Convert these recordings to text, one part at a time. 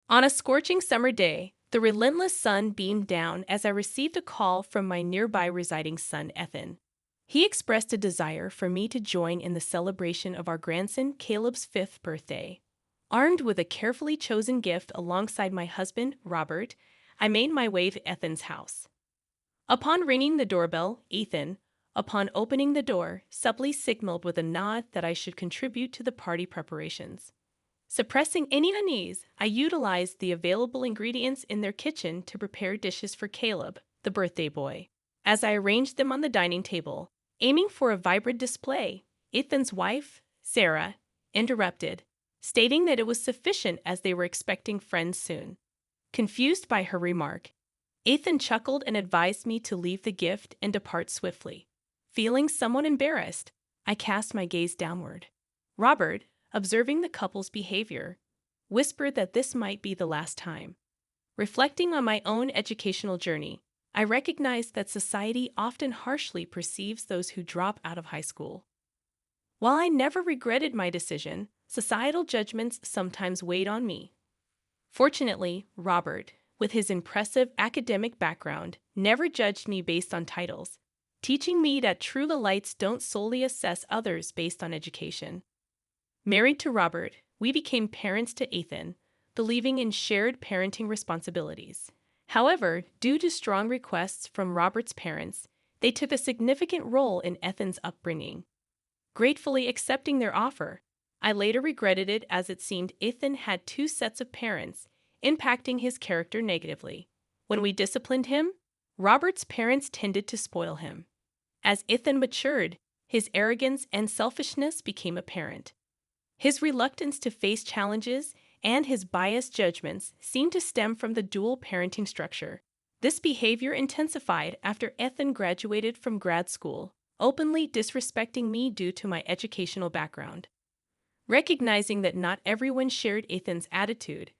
On a scorching summer day, the relentless sun beamed down as I received a call from my nearby residing son, Ethan. He expressed a desire for me to join in the celebration of our grandson Caleb's 5th birthday. Armed with a carefully chosen gift alongside my husband, Robert, I made my way to Ethan's house. Upon ringing the doorbell, Ethan, upon opening the door, subtly signaled with a nod that I should contribute to the party preparations. Suppressing any unease, I utilized the available ingredients in their kitchen to prepare dishes for Caleb, the birthday boy. As I arranged them on the dining table, aiming for a vibrant display, Ethan's wife, Sarah, interrupted, stating that it was sufficient as they were expecting friends soon. Confused by her remark, Ethan chuckled and advised me to leave the gift and depart swiftly. Feeling somewhat embarrassed, I cast my gaze downward. Robert, observing the couple's behavior, whispered that this might be the last time. Reflecting on my own educational journey, I recognized that society often harshly perceives those who drop out of high school. While I never regretted my decision, societal judgments sometimes weighed on me. Fortunately, Robert, with his impressive academic background, never judged me based on titles, teaching me that true delights don't solely assess others based on education. Married to Robert, we became parents to Ethan, believing in shared parenting responsibilities. However, due to strong requests from Robert's parents, they took a significant role in Ethan's upbringing. Gratefully accepting their offer, I later regretted it as it seemed Ethan had two sets of parents, impacting his character negatively. When we disciplined him, Robert's parents tended to spoil him. As Ethan matured, his arrogance and selfishness became apparent. His reluctance to face challenges and his biased judgments seemed to stem from the dual parenting structure. This behavior intensified after Ethan graduated from grad school, openly disrespecting me due to my educational background. Recognizing that not everyone shared Ethan's attitude,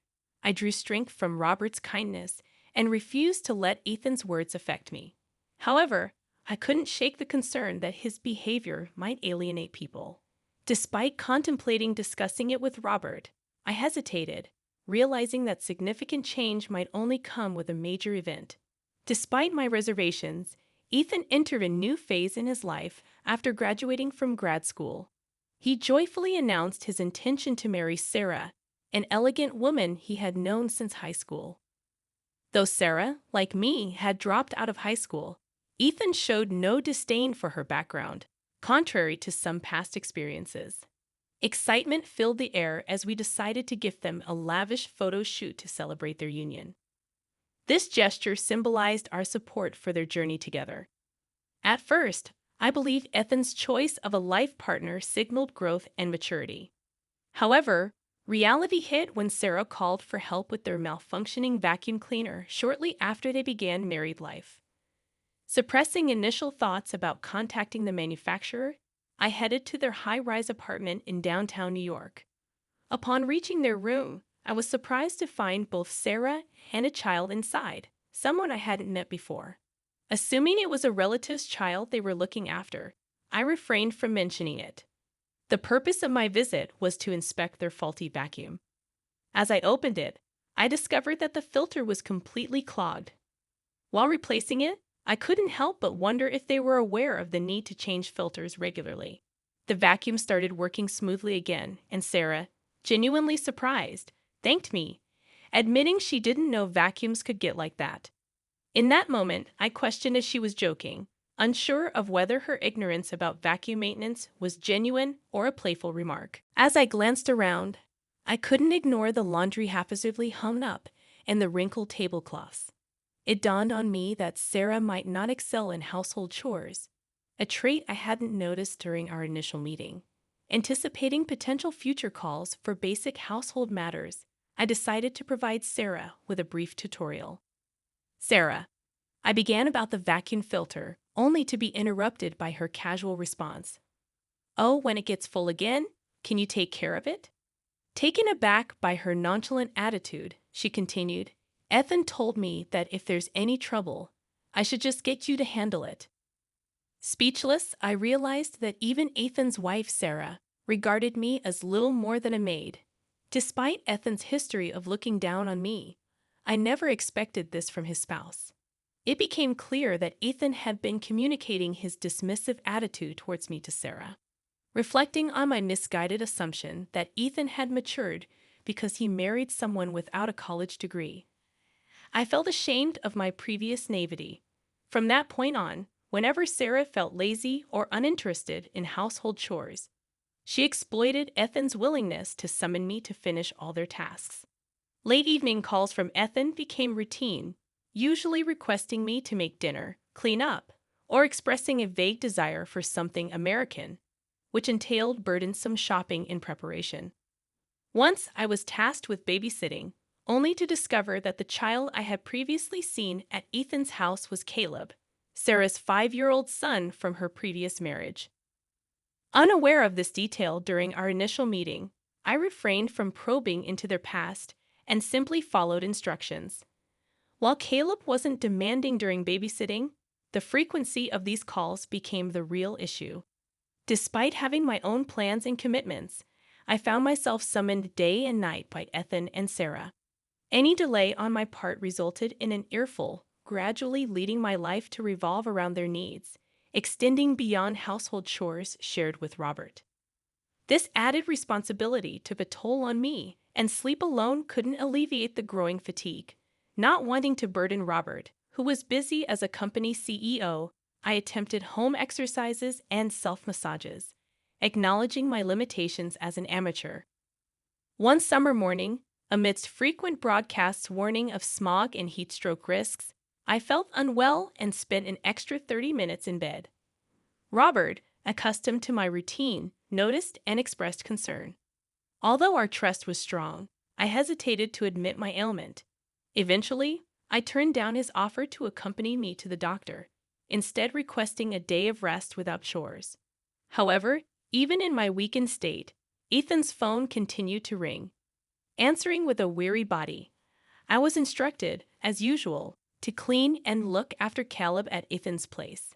I drew strength from Robert's kindness and refused to let Ethan's words affect me. However, I couldn't shake the concern that his behavior might alienate people. Despite contemplating discussing it with Robert, I hesitated, realizing that significant change might only come with a major event. Despite my reservations, Ethan entered a new phase in his life after graduating from grad school. He joyfully announced his intention to marry Sarah, an elegant woman he had known since high school. Though Sarah, like me, had dropped out of high school, Ethan showed no disdain for her background, contrary to some past experiences. Excitement filled the air as we decided to gift them a lavish photo shoot to celebrate their union. This gesture symbolized our support for their journey together. At first, I believed Ethan's choice of a life partner signaled growth and maturity. However, reality hit when Sarah called for help with their malfunctioning vacuum cleaner shortly after they began married life. Suppressing initial thoughts about contacting the manufacturer, I headed to their high-rise apartment in downtown New York. Upon reaching their room, I was surprised to find both Sarah and a child inside, someone I hadn't met before. Assuming it was a relative's child they were looking after, I refrained from mentioning it. The purpose of my visit was to inspect their faulty vacuum. As I opened it, I discovered that the filter was completely clogged. While replacing it, I couldn't help but wonder if they were aware of the need to change filters regularly. The vacuum started working smoothly again, and Sarah, genuinely surprised, thanked me, admitting she didn't know vacuums could get like that. In that moment, I questioned if she was joking, unsure of whether her ignorance about vacuum maintenance was genuine or a playful remark. As I glanced around, I couldn't ignore the laundry haphazardly hung up and the wrinkled tablecloths. It dawned on me that Sarah might not excel in household chores, a trait I hadn't noticed during our initial meeting. Anticipating potential future calls for basic household matters, I decided to provide Sarah with a brief tutorial. Sarah, I began about the vacuum filter, only to be interrupted by her casual response. Oh, when it gets full again, can you take care of it? Taken aback by her nonchalant attitude, she continued, Ethan told me that if there's any trouble, I should just get you to handle it. Speechless, I realized that even Ethan's wife, Sarah, regarded me as little more than a maid. Despite Ethan's history of looking down on me, I never expected this from his spouse. It became clear that Ethan had been communicating his dismissive attitude towards me to Sarah. Reflecting on my misguided assumption that Ethan had matured because he married someone without a college degree, I felt ashamed of my previous naivety. From that point on, whenever Sarah felt lazy or uninterested in household chores, she exploited Ethan's willingness to summon me to finish all their tasks. Late evening calls from Ethan became routine, usually requesting me to make dinner, clean up, or expressing a vague desire for something American, which entailed burdensome shopping in preparation. Once I was tasked with babysitting, only to discover that the child I had previously seen at Ethan's house was Caleb, Sarah's 5-year-old son from her previous marriage. Unaware of this detail during our initial meeting, I refrained from probing into their past and simply followed instructions. While Caleb wasn't demanding during babysitting, the frequency of these calls became the real issue. Despite having my own plans and commitments, I found myself summoned day and night by Ethan and Sarah. Any delay on my part resulted in an earful, gradually leading my life to revolve around their needs, extending beyond household chores shared with Robert. This added responsibility took a toll on me, and sleep alone couldn't alleviate the growing fatigue. Not wanting to burden Robert, who was busy as a company CEO, I attempted home exercises and self-massages, acknowledging my limitations as an amateur. One summer morning, amidst frequent broadcasts warning of smog and heat stroke risks, I felt unwell and spent an extra 30 minutes in bed. Robert, accustomed to my routine, noticed and expressed concern. Although our trust was strong, I hesitated to admit my ailment. Eventually, I turned down his offer to accompany me to the doctor, instead requesting a day of rest without chores. However, even in my weakened state, Ethan's phone continued to ring. Answering with a weary body, I was instructed, as usual, to clean and look after Caleb at Ethan's place.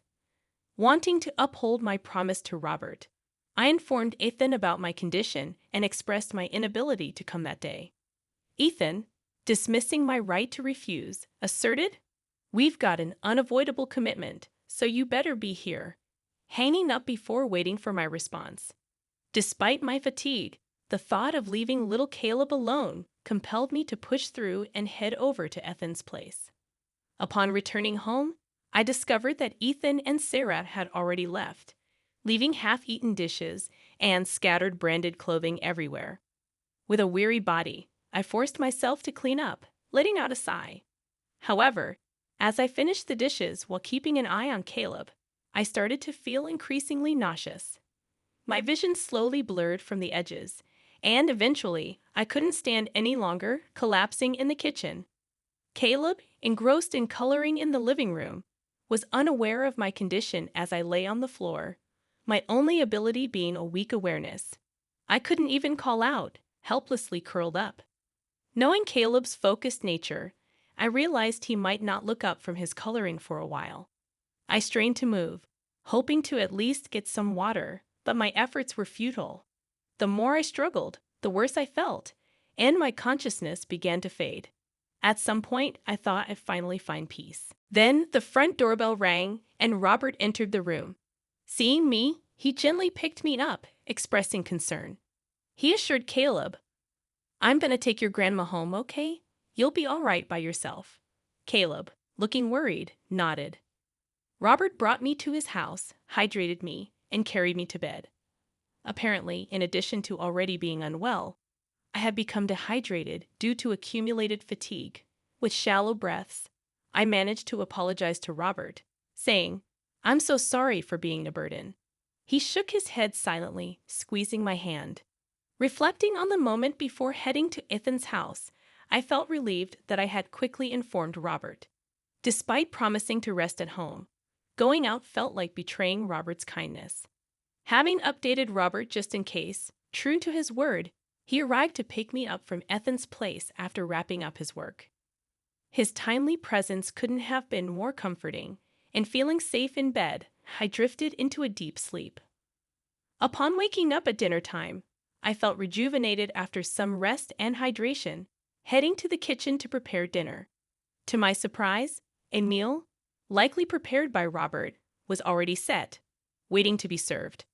Wanting to uphold my promise to Robert, I informed Ethan about my condition and expressed my inability to come that day. Ethan, dismissing my right to refuse, asserted, "We've got an unavoidable commitment, so you better be here," hanging up before waiting for my response. Despite my fatigue, the thought of leaving little Caleb alone compelled me to push through and head over to Ethan's place. Upon returning home, I discovered that Ethan and Sarah had already left, leaving half-eaten dishes and scattered branded clothing everywhere. With a weary body, I forced myself to clean up, letting out a sigh. However, as I finished the dishes while keeping an eye on Caleb, I started to feel increasingly nauseous. My vision slowly blurred from the edges, and eventually, I couldn't stand any longer, collapsing in the kitchen. Caleb, engrossed in coloring in the living room, was unaware of my condition as I lay on the floor, my only ability being a weak awareness. I couldn't even call out, helplessly curled up. Knowing Caleb's focused nature, I realized he might not look up from his coloring for a while. I strained to move, hoping to at least get some water, but my efforts were futile. The more I struggled, the worse I felt, and my consciousness began to fade. At some point, I thought I'd finally find peace. Then the front doorbell rang, and Robert entered the room. Seeing me, he gently picked me up, expressing concern. He assured Caleb, "I'm gonna take your grandma home, okay? You'll be all right by yourself." Caleb, looking worried, nodded. Robert brought me to his house, hydrated me, and carried me to bed. Apparently, in addition to already being unwell, I had become dehydrated due to accumulated fatigue. With shallow breaths, I managed to apologize to Robert, saying, "I'm so sorry for being a burden." He shook his head silently, squeezing my hand. Reflecting on the moment before heading to Ethan's house, I felt relieved that I had quickly informed Robert. Despite promising to rest at home, going out felt like betraying Robert's kindness. Having updated Robert just in case, true to his word, he arrived to pick me up from Ethan's place after wrapping up his work. His timely presence couldn't have been more comforting, and feeling safe in bed, I drifted into a deep sleep. Upon waking up at dinner time, I felt rejuvenated after some rest and hydration, heading to the kitchen to prepare dinner. To my surprise, a meal, likely prepared by Robert, was already set, waiting to be served.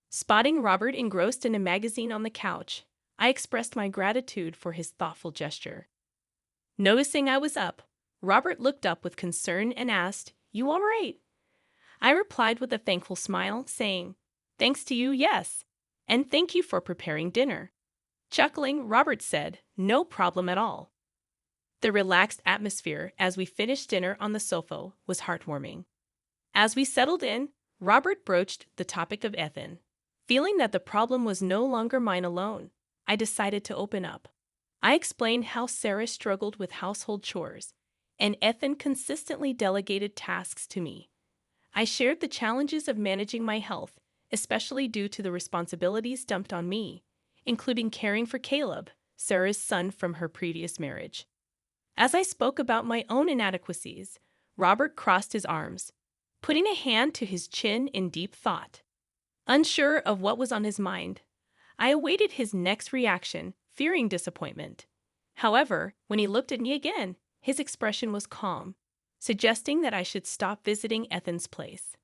Spotting Robert engrossed in a magazine on the couch, I expressed my gratitude for his thoughtful gesture. Noticing I was up, Robert looked up with concern and asked, "You all right?" I replied with a thankful smile, saying, "Thanks to you, yes. And thank you for preparing dinner." Chuckling, Robert said, "No problem at all." The relaxed atmosphere as we finished dinner on the sofa was heartwarming. As we settled in, Robert broached the topic of Ethan. Feeling that the problem was no longer mine alone, I decided to open up. I explained how Sarah struggled with household chores, and Ethan consistently delegated tasks to me. I shared the challenges of managing my health, especially due to the responsibilities dumped on me, including caring for Caleb, Sarah's son from her previous marriage. As I spoke about my own inadequacies, Robert crossed his arms, putting a hand to his chin in deep thought. Unsure of what was on his mind, I awaited his next reaction, fearing disappointment. However, when he looked at me again, his expression was calm, suggesting that I should stop visiting Ethan's place.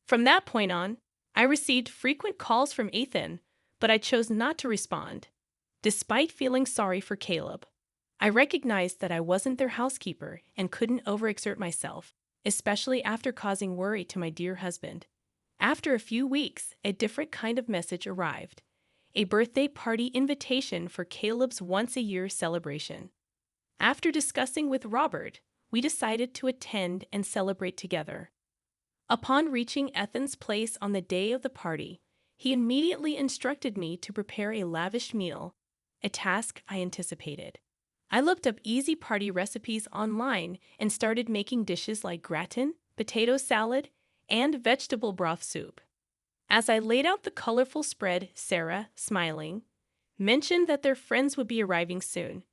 From that point on, I received frequent calls from Ethan, but I chose not to respond. Despite feeling sorry for Caleb, I recognized that I wasn't their housekeeper and couldn't overexert myself, especially after causing worry to my dear husband. After a few weeks, a different kind of message arrived. A birthday party invitation for Caleb's once-a-year celebration. After discussing with Robert, we decided to attend and celebrate together. Upon reaching Ethan's place on the day of the party, he immediately instructed me to prepare a lavish meal, a task I anticipated. I looked up easy party recipes online and started making dishes like gratin, potato salad, and vegetable broth soup. As I laid out the colorful spread, Sarah, smiling, mentioned that their friends would be arriving soon,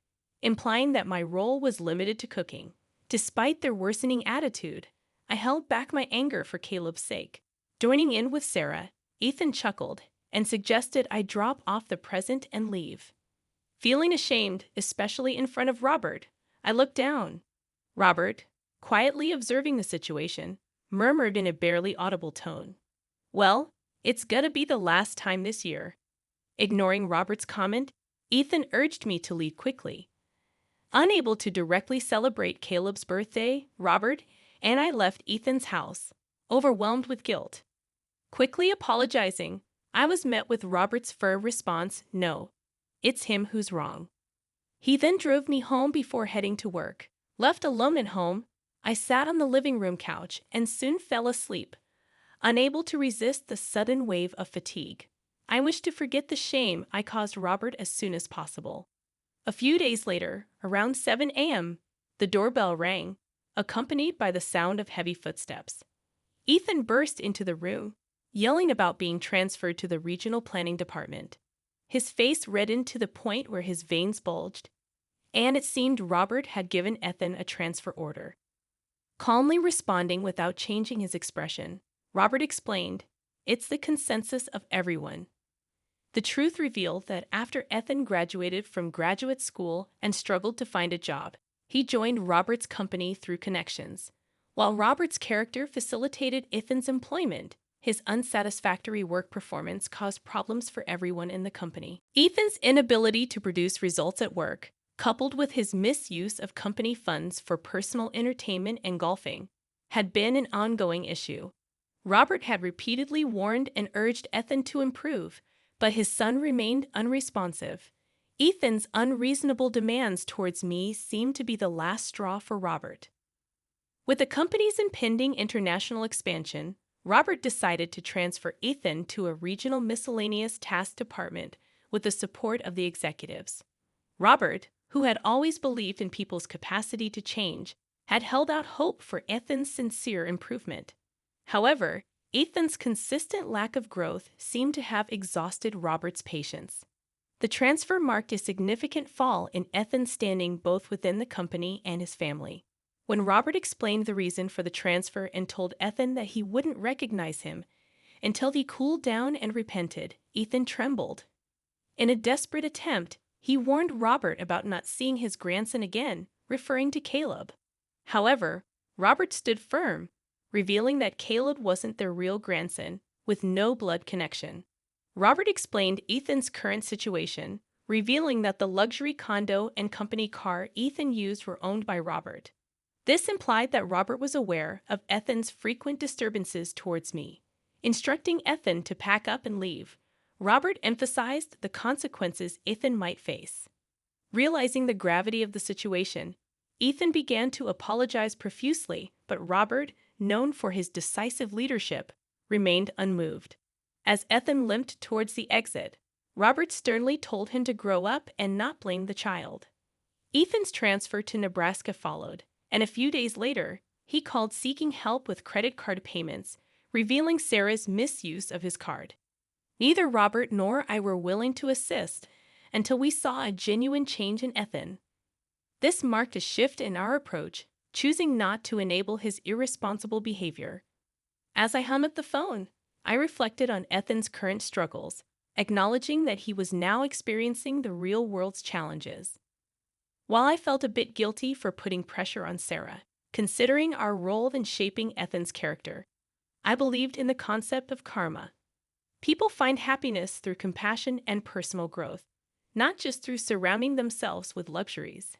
implying that my role was limited to cooking. Despite their worsening attitude, I held back my anger for Caleb's sake. Joining in with Sarah, Ethan chuckled and suggested I drop off the present and leave. Feeling ashamed, especially in front of Robert, I looked down. Robert, quietly observing the situation, murmured in a barely audible tone, "Well, it's gonna be the last time this year." Ignoring Robert's comment, Ethan urged me to leave quickly. Unable to directly celebrate Caleb's birthday, Robert and I left Ethan's house, overwhelmed with guilt. Quickly apologizing, I was met with Robert's firm response, "No, it's him who's wrong." He then drove me home before heading to work. Left alone at home, I sat on the living room couch and soon fell asleep, unable to resist the sudden wave of fatigue. I wished to forget the shame I caused Robert as soon as possible. A few days later, around 7 a.m., the doorbell rang, accompanied by the sound of heavy footsteps. Ethan burst into the room, yelling about being transferred to the regional planning department. His face reddened to the point where his veins bulged, and it seemed Robert had given Ethan a transfer order. Calmly responding without changing his expression, Robert explained, "It's the consensus of everyone." The truth revealed that after Ethan graduated from graduate school and struggled to find a job, he joined Robert's company through connections. While Robert's character facilitated Ethan's employment, his unsatisfactory work performance caused problems for everyone in the company. Ethan's inability to produce results at work, coupled with his misuse of company funds for personal entertainment and golfing, had been an ongoing issue. Robert had repeatedly warned and urged Ethan to improve, but his son remained unresponsive. Ethan's unreasonable demands towards me seemed to be the last straw for Robert. With the company's impending international expansion, Robert decided to transfer Ethan to a regional miscellaneous task department with the support of the executives. Robert, who had always believed in people's capacity to change, had held out hope for Ethan's sincere improvement. However, Ethan's consistent lack of growth seemed to have exhausted Robert's patience. The transfer marked a significant fall in Ethan's standing both within the company and his family. When Robert explained the reason for the transfer and told Ethan that he wouldn't recognize him until he cooled down and repented, Ethan trembled. In a desperate attempt, he warned Robert about not seeing his grandson again, referring to Caleb. However, Robert stood firm, revealing that Caleb wasn't their real grandson, with no blood connection. Robert explained Ethan's current situation, revealing that the luxury condo and company car Ethan used were owned by Robert. This implied that Robert was aware of Ethan's frequent disturbances towards me. Instructing Ethan to pack up and leave, Robert emphasized the consequences Ethan might face. Realizing the gravity of the situation, Ethan began to apologize profusely, but Robert, known for his decisive leadership, remained unmoved. As Ethan limped towards the exit, Robert sternly told him to grow up and not blame the child. Ethan's transfer to Nebraska followed, and a few days later, he called seeking help with credit card payments, revealing Sarah's misuse of his card. Neither Robert nor I were willing to assist until we saw a genuine change in Ethan. This marked a shift in our approach, choosing not to enable his irresponsible behavior. As I hung up the phone, I reflected on Ethan's current struggles, acknowledging that he was now experiencing the real world's challenges. While I felt a bit guilty for putting pressure on Sarah, considering our role in shaping Ethan's character, I believed in the concept of karma. People find happiness through compassion and personal growth, not just through surrounding themselves with luxuries.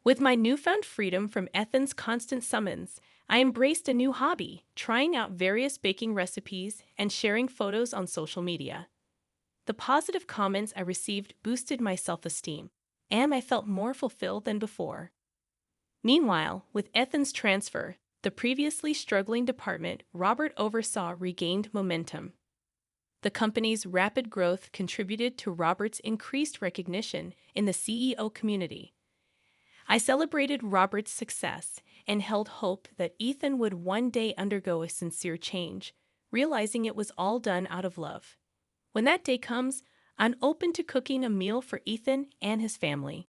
With my newfound freedom from Ethan's constant summons, I embraced a new hobby, trying out various baking recipes and sharing photos on social media. The positive comments I received boosted my self-esteem, and I felt more fulfilled than before. Meanwhile, with Ethan's transfer, the previously struggling department Robert oversaw regained momentum. The company's rapid growth contributed to Robert's increased recognition in the CEO community. I celebrated Robert's success and held hope that Ethan would one day undergo a sincere change, realizing it was all done out of love. When that day comes, I'm open to cooking a meal for Ethan and his family.